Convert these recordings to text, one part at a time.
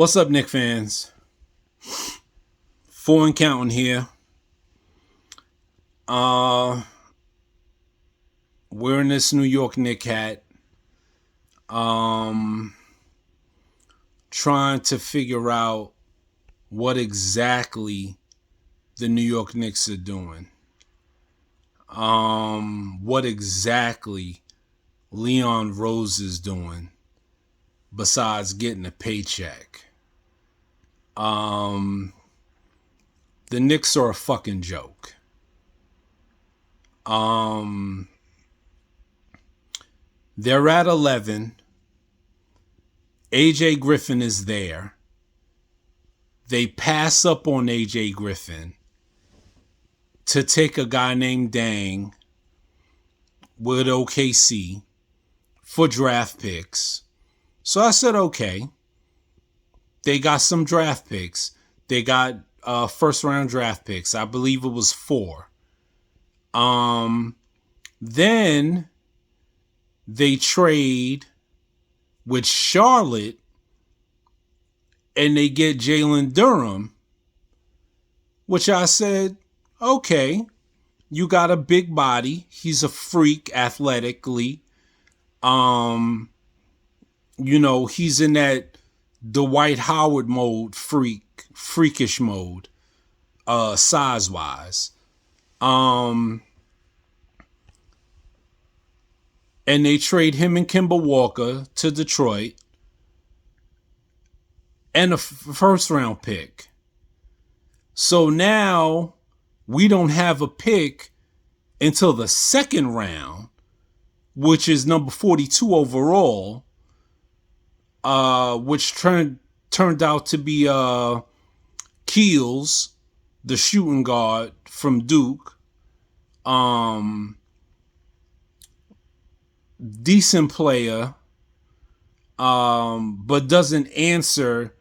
What's up, Knicks fans? Four and counting here. Uh, wearing this New York Knicks hat. Um, Trying to figure out what exactly the New York Knicks are doing. What exactly Leon Rose is doing besides getting a paycheck. The Knicks are a fucking joke. They're at 11. AJ Griffin is there. They pass up on AJ Griffin to take a guy named Dang with OKC for draft picks. So I said, okay. They got some draft picks. They got first round draft picks. I believe it was 4. Then they trade with Charlotte and they get Jalen Durham, which I said, okay, you got a big body. He's a freak athletically. He's in that Dwight Howard mode, freakish mode, size-wise. And they trade him and Kemba Walker to Detroit and a first round pick. So now we don't have a pick until the second round, which is number 42 overall, which turned out to be Keels, the shooting guard from Duke. Decent player, but doesn't answer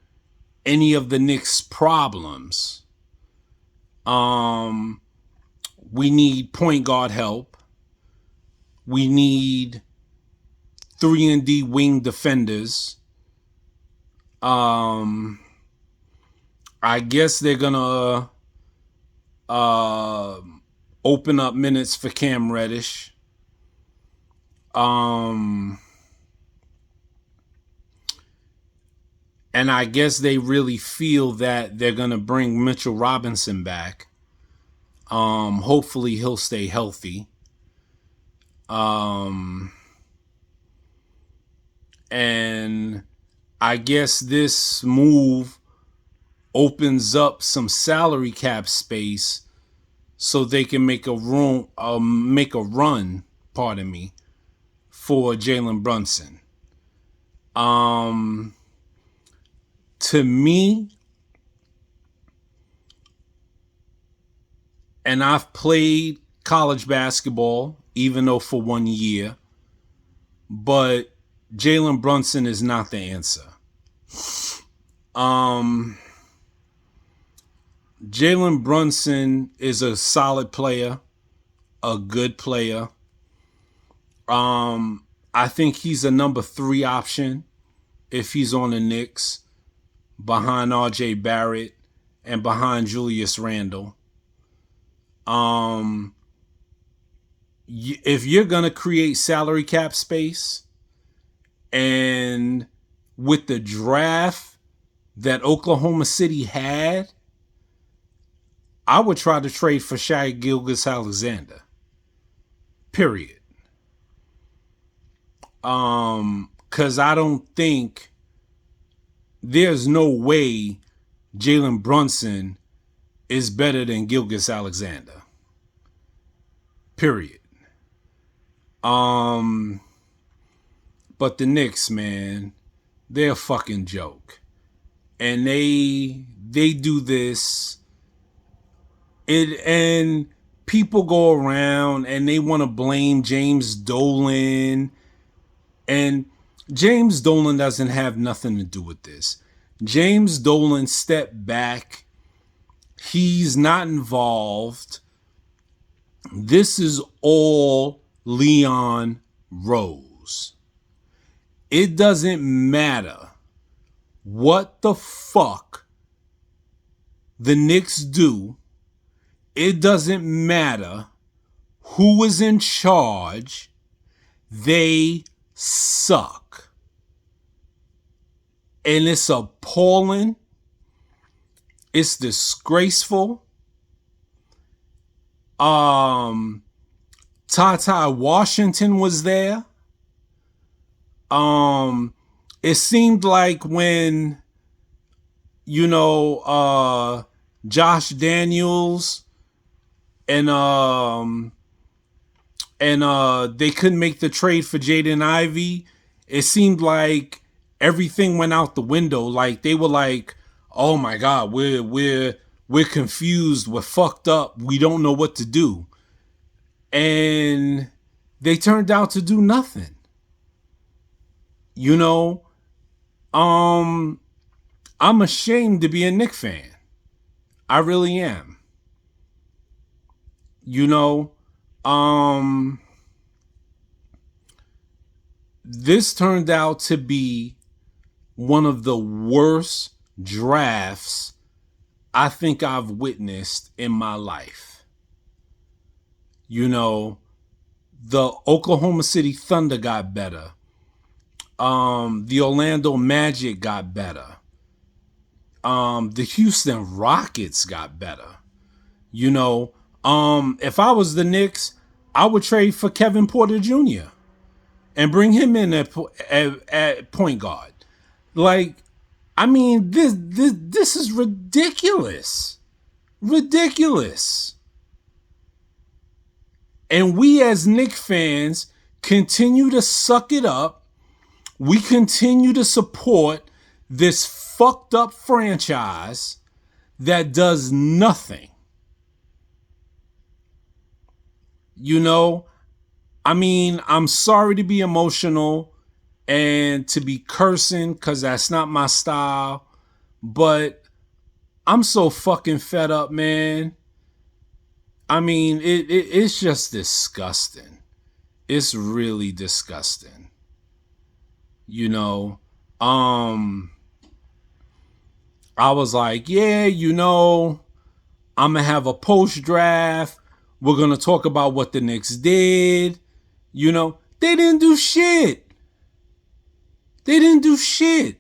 any of the Knicks' problems. We need point guard help. We need 3-and-D wing defenders. I guess they're gonna open up minutes for Cam Reddish. And I guess they really feel that they're going to bring Mitchell Robinson back. Hopefully he'll stay healthy. And I guess this move opens up some salary cap space so they can make a run, for Jalen Brunson. To me, and I've played college basketball, even though for 1 year, but Jalen Brunson is not the answer. Jalen Brunson is a solid player, a good player. I think he's a number 3 option if he's on the Knicks, behind R.J. Barrett and behind Julius Randle. If you're going to create salary cap space, and with the draft that Oklahoma City had, I would try to trade for Shai Gilgeous-Alexander. Period. Because I don't think there's no way Jalen Brunson is better than Gilgeous-Alexander. Period. But the Knicks, man, they're a fucking joke. And they do this. And people go around and they want to blame James Dolan. And James Dolan doesn't have nothing to do with this. James Dolan stepped back. He's not involved. This is all Leon Rose. It doesn't matter what the fuck the Knicks do, it doesn't matter who is in charge, they suck. And it's appalling. It's disgraceful. Tata Washington was there. It seemed like when, Josh Daniels and they couldn't make the trade for Jaden Ivey, it seemed like everything went out the window. Like they were like, "Oh my God, we're confused, we're fucked up, we don't know what to do," and they turned out to do nothing. I'm ashamed to be a Knicks fan. I really am. This turned out to be one of the worst drafts I think I've witnessed in my life. The Oklahoma City Thunder got better. The Orlando Magic got better. The Houston Rockets got better. If I was the Knicks, I would trade for Kevin Porter Jr. and bring him in at point guard. Like, I mean, this is ridiculous. Ridiculous. And we as Knicks fans continue to suck it up. We continue to support this fucked up franchise that does nothing. I'm sorry to be emotional and to be cursing because that's not my style, but I'm so fucking fed up, man. I mean, it's just disgusting. It's really disgusting. I was like, yeah, I'm going to have a post-draft. We're going to talk about what the Knicks did. They didn't do shit. They didn't do shit.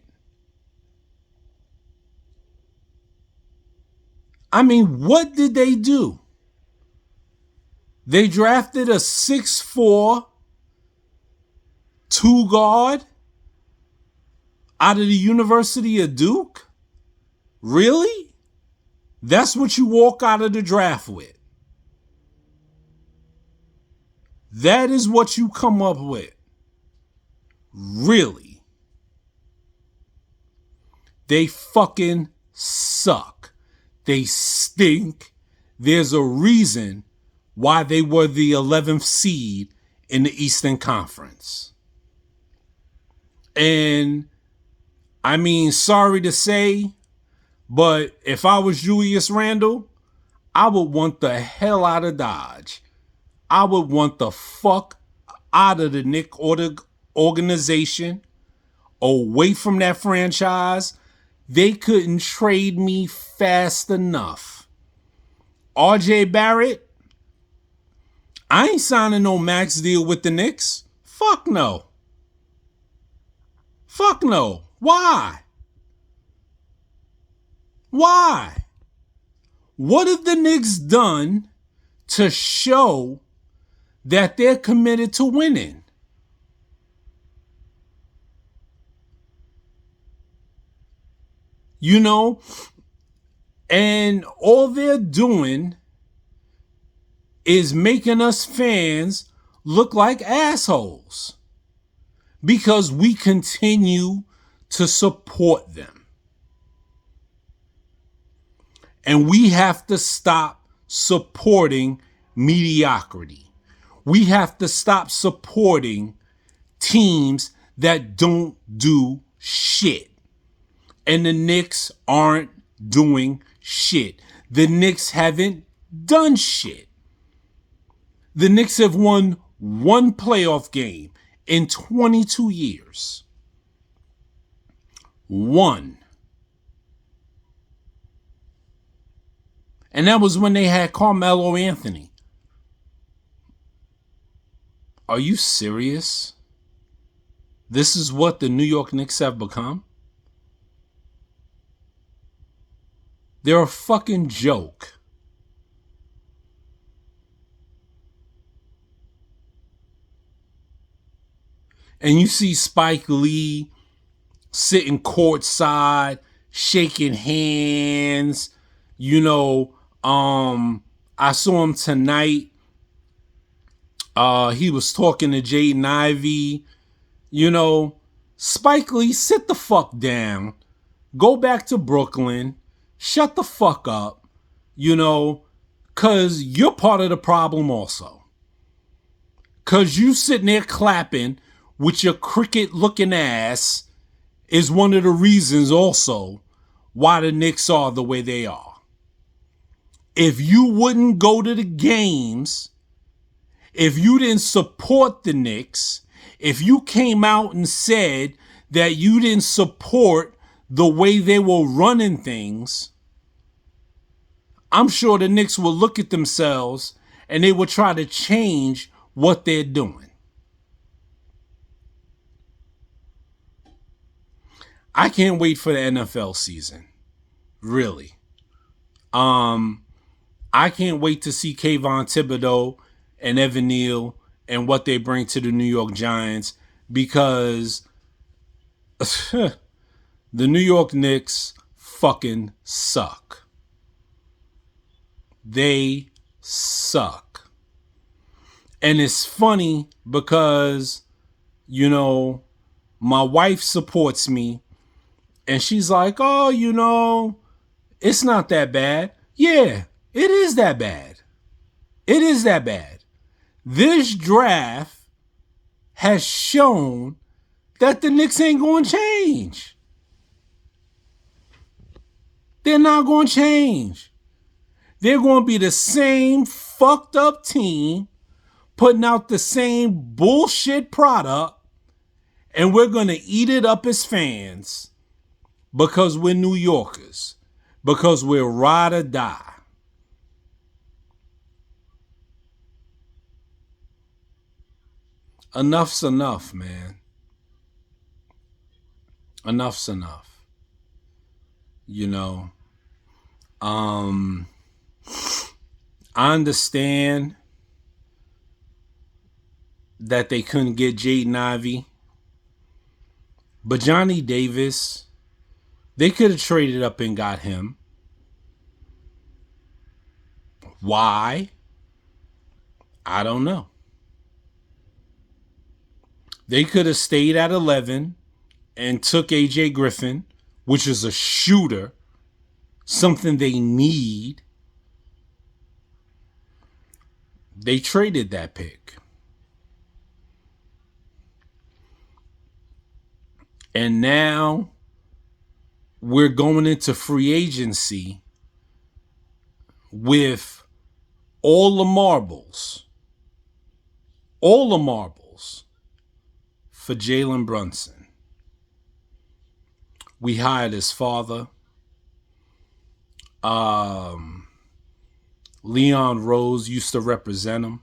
I mean, what did they do? They drafted a 6'4" two guard out of the University of Duke? Really? That's what you walk out of the draft with? That is what you come up with? Really? They fucking suck. They stink. There's a reason why they were the 11th seed in the Eastern Conference. And I mean, sorry to say, but if I was Julius Randle, I would want the hell out of Dodge. I would want the fuck out of the Knicks organization, away from that franchise. They couldn't trade me fast enough. RJ Barrett, I ain't signing no max deal with the Knicks. Fuck no. Fuck no. Why? Why? What have the Knicks done to show that they're committed to winning? And all they're doing is making us fans look like assholes because we continue to support them. And we have to stop supporting mediocrity. We have to stop supporting teams that don't do shit. And the Knicks aren't doing shit. The Knicks haven't done shit. The Knicks have won one playoff game in 22 years. One. And that was when they had Carmelo Anthony. Are you serious? This is what the New York Knicks have become? They're a fucking joke. And you see Spike Lee sitting courtside, shaking hands. You know, I saw him tonight. He was talking to Jaden Ivey. You know, Spike Lee, sit the fuck down. Go back to Brooklyn. Shut the fuck up. You know, because you're part of the problem also. Because you sitting there clapping with your cricket-looking ass is one of the reasons also why the Knicks are the way they are. If you wouldn't go to the games, if you didn't support the Knicks, if you came out and said that you didn't support the way they were running things, I'm sure the Knicks will look at themselves and they will try to change what they're doing. I can't wait for the NFL season. Really. I can't wait to see Kayvon Thibodeau and Evan Neal and what they bring to the New York Giants, because the New York Knicks fucking suck. They suck. And it's funny because, you know, my wife supports me and she's like, oh, you know, it's not that bad. Yeah, it is that bad. It is that bad. This draft has shown that the Knicks ain't going to change. They're not going to change. They're going to be the same fucked up team putting out the same bullshit product, and we're going to eat it up as fans because we're New Yorkers, because we're ride or die. Enough's enough, man. Enough's enough. You know, I understand that they couldn't get Jaden Ivey, but Johnny Davis, they could have traded up and got him. Why? I don't know. They could have stayed at 11 and took AJ Griffin, which is a shooter, something they need. They traded that pick. And now we're going into free agency with all the marbles for Jalen Brunson. We hired his father. Leon Rose used to represent him.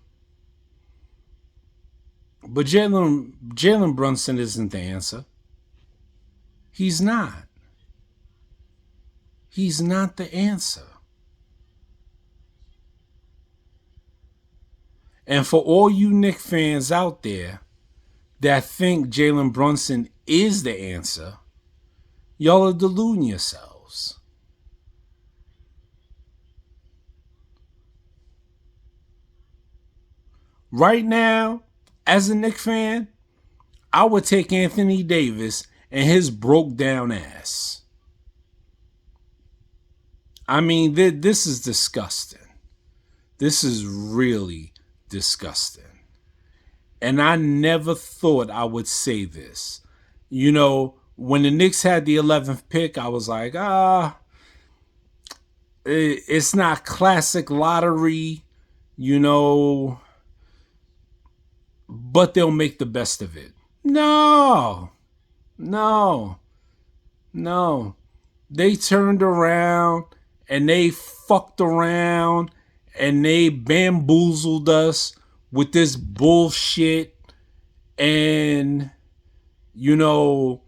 But Jalen Brunson isn't the answer. He's not. He's not the answer. And for all you Knicks fans out there that think Jalen Brunson is the answer, y'all are deluding yourselves. Right now, as a Knicks fan, I would take Anthony Davis and his broke down ass. I mean, this is disgusting. This is really disgusting. And I never thought I would say this. You know, when the Knicks had the 11th pick, I was like, it's not classic lottery, you know, but they'll make the best of it. No. They turned around and they fucked around and they bamboozled us with this bullshit. And, you know,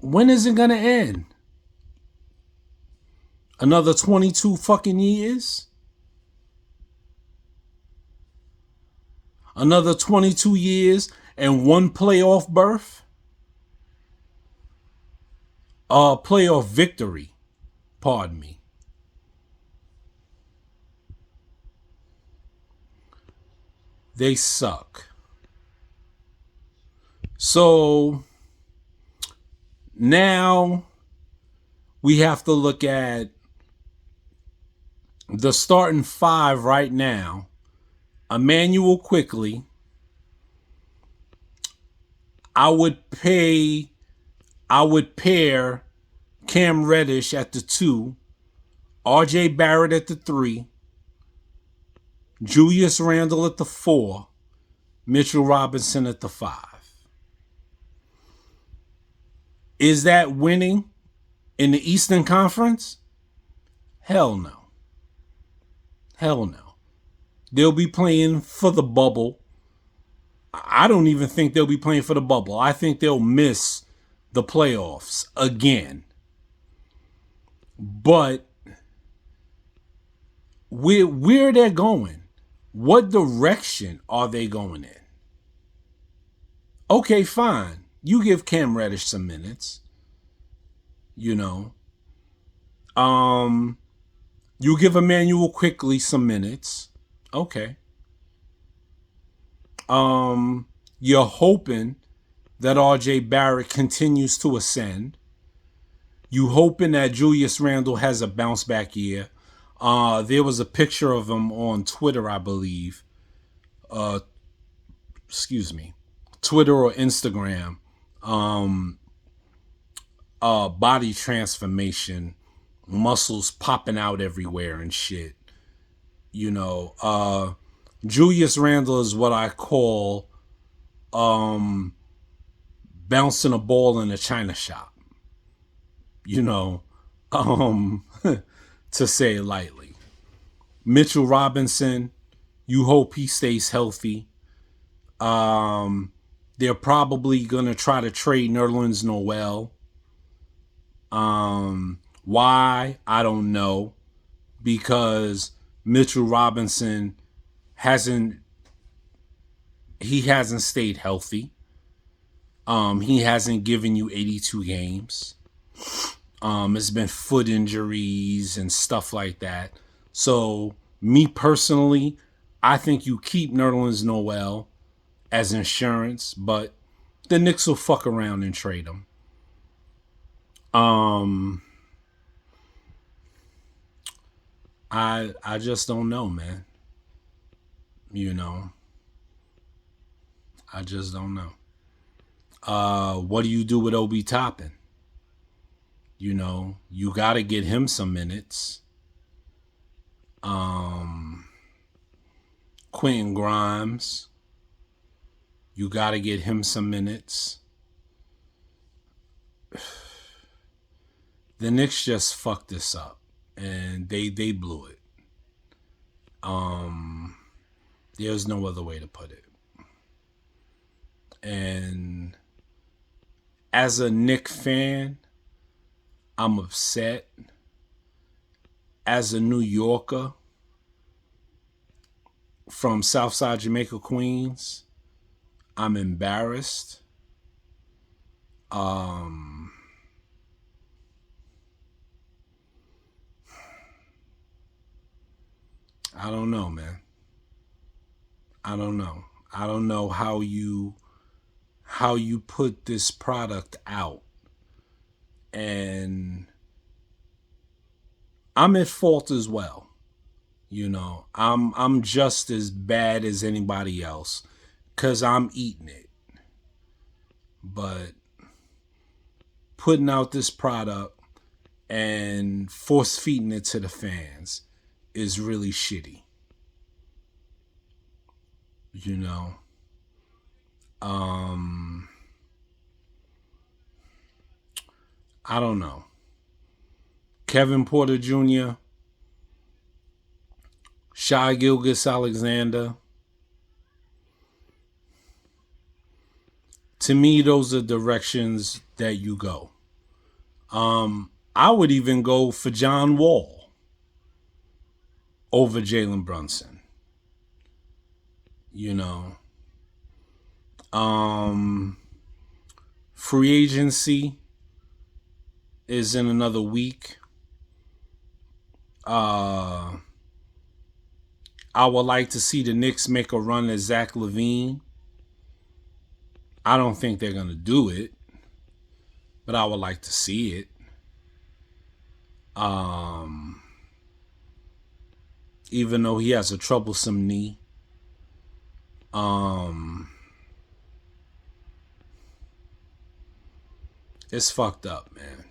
when is it gonna end? Another 22 fucking years? Another 22 years and one playoff berth? Playoff victory. Pardon me. They suck. So now we have to look at the starting five right now. Emmanuel Quickly. I would pair Cam Reddish at the 2, RJ Barrett at the 3, Julius Randle at the 4, Mitchell Robinson at the 5. Is that winning in the Eastern Conference? Hell no. Hell no. They'll be playing for the bubble. I don't even think they'll be playing for the bubble. I think they'll miss the playoffs again. But where they're going, what direction are they going in? Okay, fine. You give Cam Reddish some minutes. You know. You give Emmanuel Quickly some minutes. Okay. You're hoping that RJ Barrett continues to ascend. You hoping that Julius Randle has a bounce back year. There was a picture of him on Twitter, I believe. Excuse me. Twitter or Instagram. Body transformation, muscles popping out everywhere and shit. You know, Julius Randle is what I call bouncing a ball in a china shop. You know, to say it lightly. Mitchell Robinson, you hope he stays healthy. They're probably gonna try to trade Nerlens Noel. Why? I don't know. Because Mitchell Robinson hasn't stayed healthy. He hasn't given you 82 games. It's been foot injuries and stuff like that. So, me personally, I think you keep Nerlens Noel as insurance, but the Knicks will fuck around and trade him. I just don't know, man. You know, I just don't know. What do you do with Obi Toppin? You know, you got to get him some minutes. Quentin Grimes, you got to get him some minutes. The Knicks just fucked this up, and they blew it. There's no other way to put it. And as a Knicks fan, I'm upset. As a New Yorker from Southside Jamaica, Queens, I'm embarrassed. I don't know, man. I don't know. I don't know how you put this product out. And I'm at fault as well. You know, I'm just as bad as anybody else cuz I'm eating it. But putting out this product and force feeding it to the fans is really shitty. You know, I don't know. Kevin Porter Jr., Shai Gilgeous-Alexander. To me, those are directions that you go. I would even go for John Wall over Jalen Brunson. You know, free agency is in another week. I would like to see the Knicks make a run at Zach LaVine. I don't think they're going to do it, but I would like to see it. Even though he has a troublesome knee. It's fucked up, man.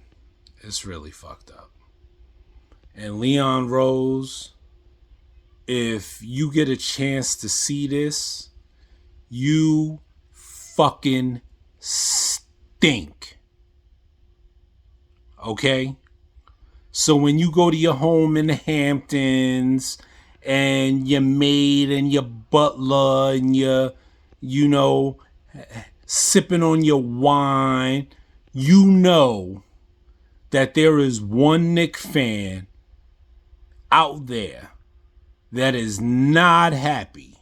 It's really fucked up. And Leon Rose, if you get a chance to see this, you fucking stink. Okay? So when you go to your home in the Hamptons and your maid and your butler and your, sipping on your wine, you know that there is one Knicks fan out there that is not happy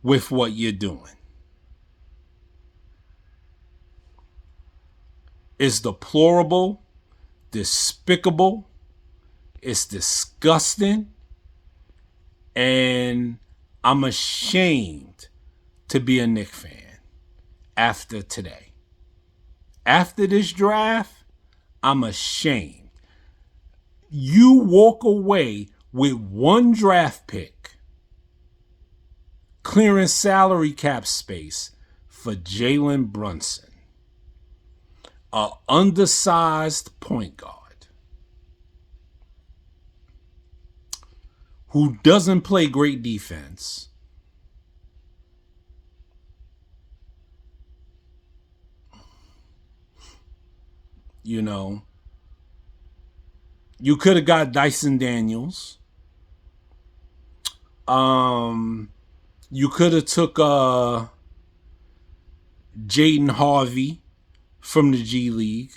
with what you're doing. It's deplorable, despicable, it's disgusting, and I'm ashamed to be a Knicks fan after today. After this draft, I'm ashamed. You walk away with one draft pick, clearing salary cap space for Jalen Brunson, an undersized point guard who doesn't play great defense. You know, you could have got Dyson Daniels. You could have took Jaden Harvey from the G League.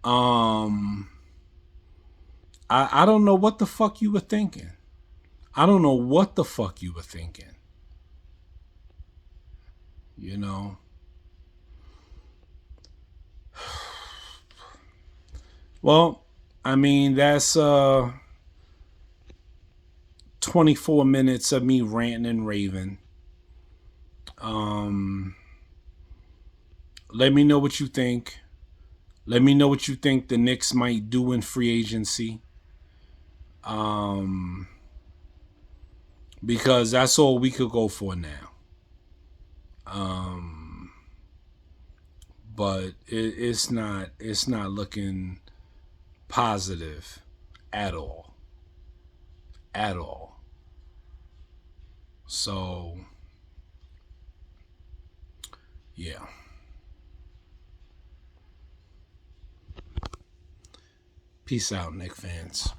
I don't know what the fuck you were thinking. You know. Well, I mean, that's 24 minutes of me ranting and raving. Let me know what you think. Let me know what you think the Knicks might do in free agency. Because that's all we could go for now. But it's not looking positive at all. At all. So, yeah. Peace out, Knicks fans.